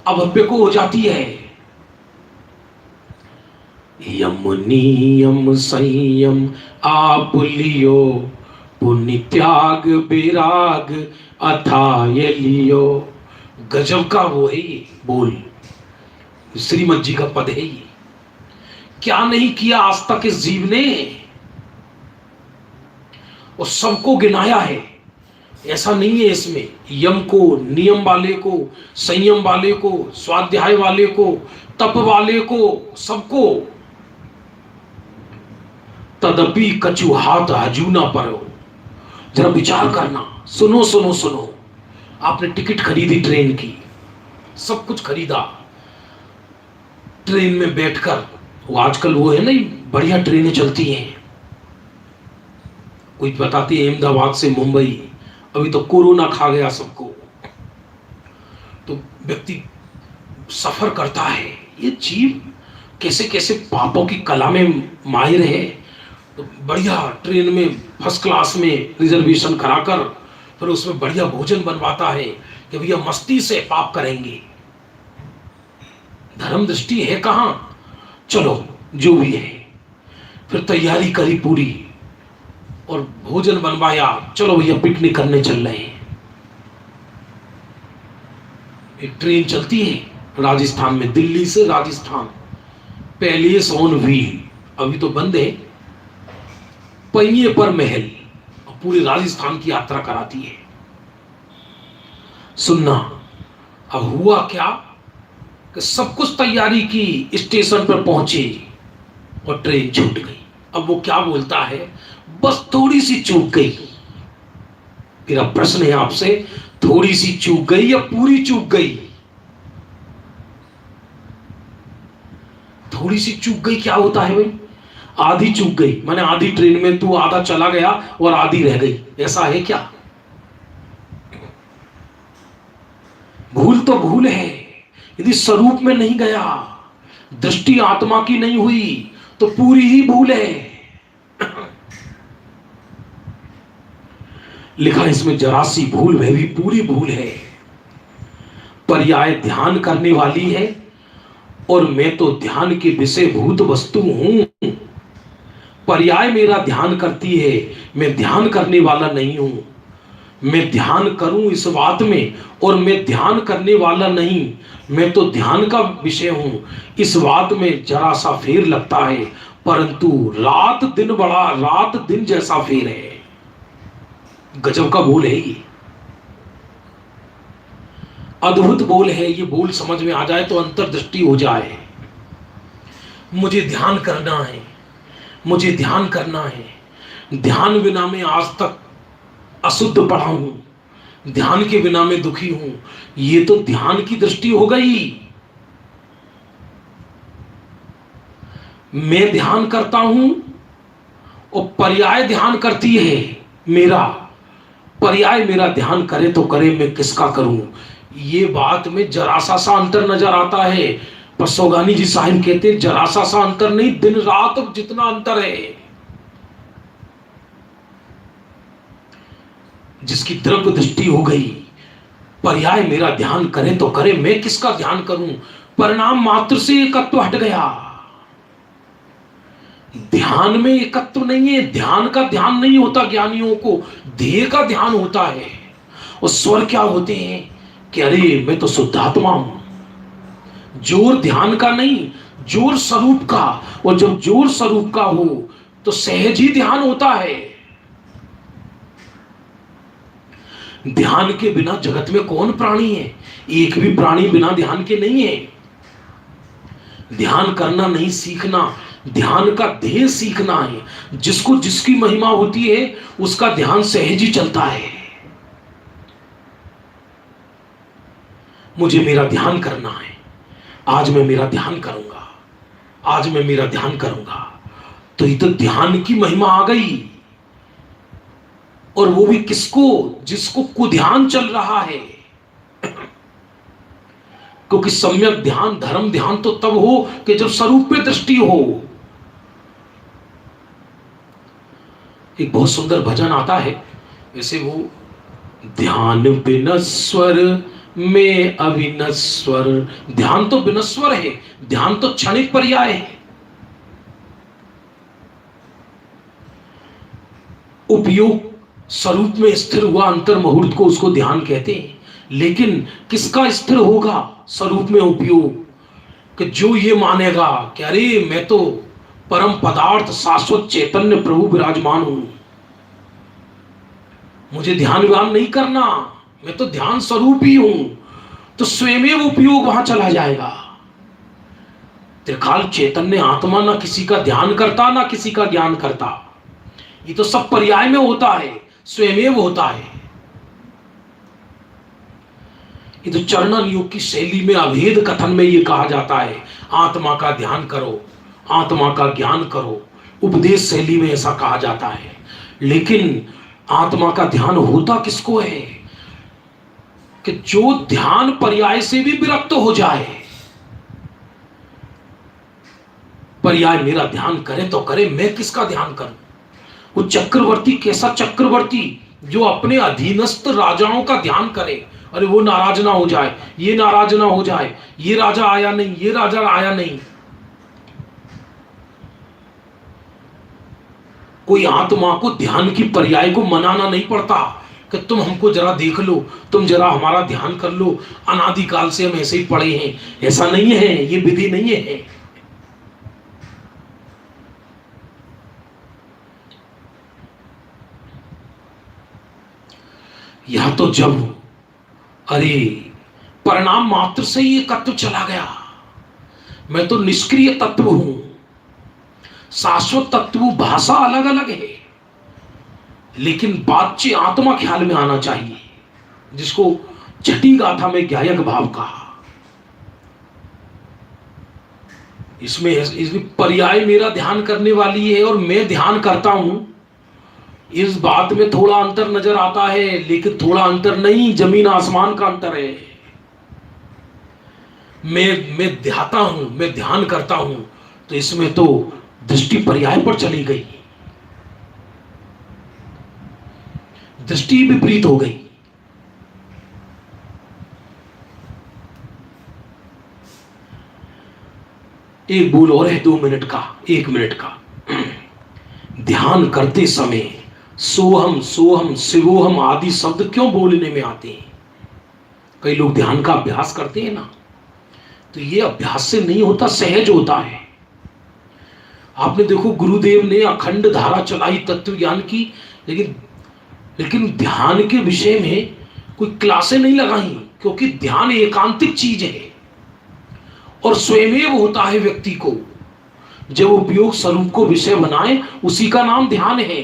अब अभ्य को हो जाती है। यम नियम संयम आप लियो, पुण्य त्याग विराग अथाय लियो। गजब का वो है ये बोल, श्रीमद जी का पद है ये। क्या नहीं किया आज तक इस जीव ने, और सबको गिनाया है। ऐसा नहीं है इसमें यम को, नियम वाले को, संयम वाले को, स्वाध्याय वाले को, तप वाले को, सबको। तदपि कछु हाथ हजू ना परो। जरा विचार करना, सुनो सुनो सुनो। आपने टिकट खरीदी ट्रेन की, सब कुछ खरीदा, ट्रेन में बैठकर, वो आजकल वो है नहीं, बढ़िया ट्रेनें चलती हैं। कोई बताती है अहमदाबाद से मुंबई, अभी तो कोरोना खा गया सबको, तो व्यक्ति सफर करता है। ये जीव कैसे कैसे पापों की कला में माहिर है। तो बढ़िया ट्रेन में फर्स्ट क्लास में रिजर्वेशन कराकर फिर उसमें बढ़िया भोजन बनवाता है कि भैया मस्ती से पाप करेंगे। धर्म दृष्टि है कहां। चलो जो भी है, फिर तैयारी करी पूरी और भोजन बनवाया, चलो भैया पिकनिक करने चल रहे हैं। एक ट्रेन चलती है राजस्थान में, दिल्ली से राजस्थान, पैलेस ऑन व्हील, अभी तो बंद है, पहिए पर महल, पूरी राजस्थान की यात्रा कराती है। सुनना, अब हुआ क्या कि सब कुछ तैयारी की, स्टेशन पर पहुंचे और ट्रेन छूट गई। अब वो क्या बोलता है, बस थोड़ी सी चूक गई। फिर अब प्रश्न है आपसे, थोड़ी सी चूक गई या पूरी चूक गई? थोड़ी सी चूक गई क्या होता है भाई? आधी चूक गई, माने आधी ट्रेन में तू आधा चला गया और आधी रह गई, ऐसा है क्या? भूल तो भूल है, यदि स्वरूप में नहीं गया, दृष्टि आत्मा की नहीं हुई तो पूरी ही भूल है। लिखा इसमें, जरा सी भूल वह भी पूरी भूल है। पर्याय ध्यान करने वाली है और मैं तो ध्यान के विषय भूत वस्तु हूं। पर्याय मेरा ध्यान करती है, मैं ध्यान करने वाला नहीं हूं। मैं ध्यान करूं इस बात में, और मैं ध्यान करने वाला नहीं, मैं तो ध्यान का विषय हूं, इस बात में जरा सा फेर लगता है, परंतु रात दिन बड़ा, रात दिन जैसा फेर है। गजब का बोल है ये, अद्भुत बोल है ये। बोल समझ में आ जाए तो अंतर्दृष्टि हो जाए। मुझे ध्यान करना है, मुझे ध्यान करना है। ध्यान बिना मैं आज तक अशुद्ध पड़ा हूं, ध्यान के बिना मैं दुखी हूं। ये तो ध्यान की दृष्टि हो गई। मैं ध्यान करता हूं और पर्याय ध्यान करती है मेरा। पर्याय मेरा ध्यान करे तो करे, मैं किसका करूं? ये बात में जरा सा अंतर नजर आता है। पर सोगानी जी साहिब कहते हैं, जरा सा अंतर नहीं, दिन रात जितना अंतर है। जिसकी द्रव्य दृष्टि हो गई, पर्याय मेरा ध्यान करे तो करे, मैं किसका ध्यान करूं? परिणाम मात्र से एकत्व हट गया। ध्यान में एकत्व नहीं है, ध्यान का ध्यान नहीं होता ज्ञानियों को, देह का ध्यान होता है। और स्वर क्या होते हैं कि अरे मैं तो शुद्धात्मा हूं। जोर ध्यान का नहीं, जोर स्वरूप का। और जब जोर स्वरूप का हो तो सहज ही ध्यान होता है। ध्यान के बिना जगत में कौन प्राणी है? एक भी प्राणी बिना ध्यान के नहीं है। ध्यान करना नहीं सीखना, ध्यान का ध्येय सीखना है। जिसको जिसकी महिमा होती है उसका ध्यान सहज ही चलता है। मुझे मेरा ध्यान करना है, आज मैं मेरा ध्यान करूंगा, आज मैं मेरा ध्यान करूंगा। तो ये तो ध्यान की महिमा आ गई। और वो भी किसको? जिसको कुध्यान चल रहा है। क्योंकि सम्यक ध्यान, धर्म ध्यान तो तब हो कि जब स्वरूप पे दृष्टि हो। एक बहुत सुंदर भजन आता है, वैसे वो ध्यान बिनस्वर में अविनस्वर। ध्यान तो बिनस्वर है, ध्यान तो क्षणिक पर्याय है। उपयोग स्वरूप में स्थिर हुआ अंतर मुहूर्त को उसको ध्यान कहते हैं। लेकिन किसका स्थिर होगा स्वरूप में उपयोग? कि जो ये मानेगा कि अरे मैं तो परम पदार्थ शाश्वत चैतन्य प्रभु विराजमान हूं, मुझे ध्यान व्यान नहीं करना, मैं तो ध्यान स्वरूप ही हूं, तो स्वयं उपयोग वहां चला जाएगा। त्रिकाल चैतन्य आत्मा ना किसी का ध्यान करता ना किसी का ज्ञान करता। ये तो सब पर्याय में होता है, स्वयं होता है। ये तो चरणन योग की शैली में अभेद कथन में ये कहा जाता है, आत्मा का ध्यान करो, आत्मा का ज्ञान करो। उपदेश शैली में ऐसा कहा जाता है। लेकिन आत्मा का ध्यान होता किसको है? कि जो ध्यान पर्याय से भी विरक्त हो जाए। पर्याय मेरा ध्यान करे तो करे, मैं किसका ध्यान करूं? वो चक्रवर्ती कैसा चक्रवर्ती जो अपने अधीनस्थ राजाओं का ध्यान करे। अरे वो नाराज ना हो जाए, ये नाराज ना हो जाए, ये राजा आया नहीं, ये राजा आया नहीं। कोई आत्मा को ध्यान की पर्याय को मनाना नहीं पड़ता कि तुम हमको जरा देख लो, तुम जरा हमारा ध्यान कर लो, अनादिकाल से हम ऐसे ही पड़े हैं। ऐसा नहीं है, ये विधि नहीं है। यह तो जब अरे परिणाम मात्र से ही तत्व चला गया, मैं तो निष्क्रिय तत्व हूं। शाश्वत तत्व भाषा अलग अलग है, लेकिन बातचीत आत्मा ख्याल में आना चाहिए, जिसको छठी गाथा में ज्ञायक भाव कहा। इसमें पर्याय मेरा ध्यान करने वाली है और मैं ध्यान करता हूं। इस बात में थोड़ा अंतर नजर आता है, लेकिन थोड़ा अंतर नहीं, जमीन आसमान का अंतर है। मैं ध्याता हूं, मैं ध्यान करता हूं, तो इसमें तो दृष्टि पर्याय पर चली गई, दृष्टि विपरीत हो गई। एक बोल और है 2 मिनट का, 1 मिनट का। ध्यान करते समय सोहम सोहम शिवोहम आदि शब्द क्यों बोलने में आते हैं? कई लोग ध्यान का अभ्यास करते हैं ना, तो ये अभ्यास से नहीं होता, सहज होता है। आपने देखो गुरुदेव ने अखंड धारा चलाई तत्व ज्ञान की, लेकिन ध्यान के विषय में कोई क्लासें नहीं लगाई, क्योंकि ध्यान एकांतिक चीज है और स्वयं होता है व्यक्ति को। जब उपयोग स्वरूप को विषय बनाए, उसी का नाम ध्यान है।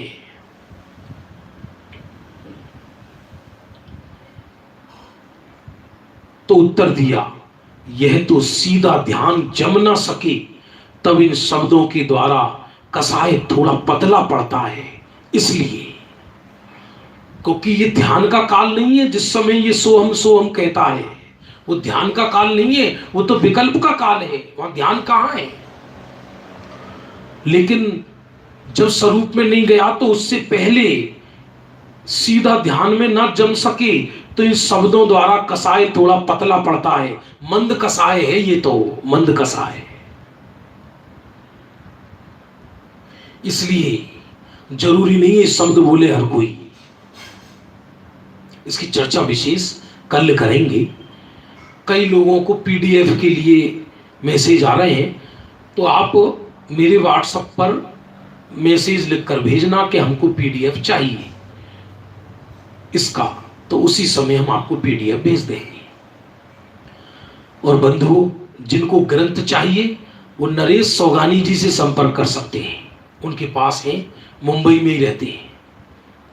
तो उत्तर दिया, यह तो सीधा ध्यान जम ना सके, तब इन शब्दों के द्वारा कसाय थोड़ा पतला पड़ता है। इसलिए क्योंकि ये ध्यान का काल नहीं है जिस समय ये सोहम सोहम कहता है, वो ध्यान का काल नहीं है, वो तो विकल्प का काल है। वहां ध्यान कहां है? लेकिन जब स्वरूप में नहीं गया तो उससे पहले सीधा ध्यान में न जम सके, तो इन शब्दों द्वारा कसाय थोड़ा पतला पड़ता है। मंद कसाय है ये, तो मंद कसाय। इसलिए जरूरी नहीं है शब्द बोले हर कोई। इसकी चर्चा विशेष कल करेंगे। कई लोगों को पीडीएफ के लिए मैसेज आ रहे हैं, तो आप मेरे व्हाट्सएप पर मैसेज लिखकर भेजना कि हमको पीडीएफ चाहिए इसका, तो उसी समय हम आपको पीडीएफ भेज देंगे। और बंधुओं, जिनको ग्रंथ चाहिए वो नरेश सौगानी जी से संपर्क कर सकते हैं, उनके पास हैं, मुंबई में ही रहते हैं,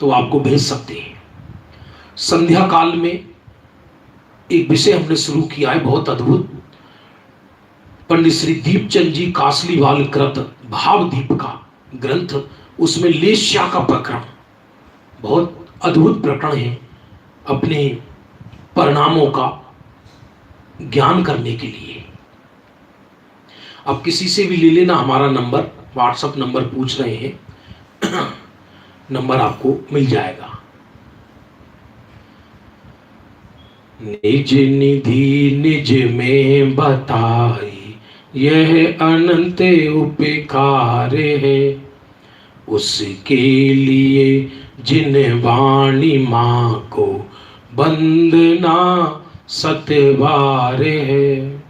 तो आपको भेज सकते हैं। संध्या काल में एक विषय हमने शुरू किया है बहुत अद्भुत, पंडित श्री दीपचंद जी कासलीवाल कृत भावदीप का ग्रंथ, उसमें लेस्या का प्रकरण बहुत अद्भुत प्रकरण है अपने परिणामों का ज्ञान करने के लिए। अब किसी से भी ले लेना हमारा नंबर, व्हाट्सएप नंबर पूछ रहे हैं नंबर आपको मिल जाएगा। निज निधि निज में बताई यह अनंत उपकार है, उसके लिए जिन वाणी माँ को वंदना सतवार है।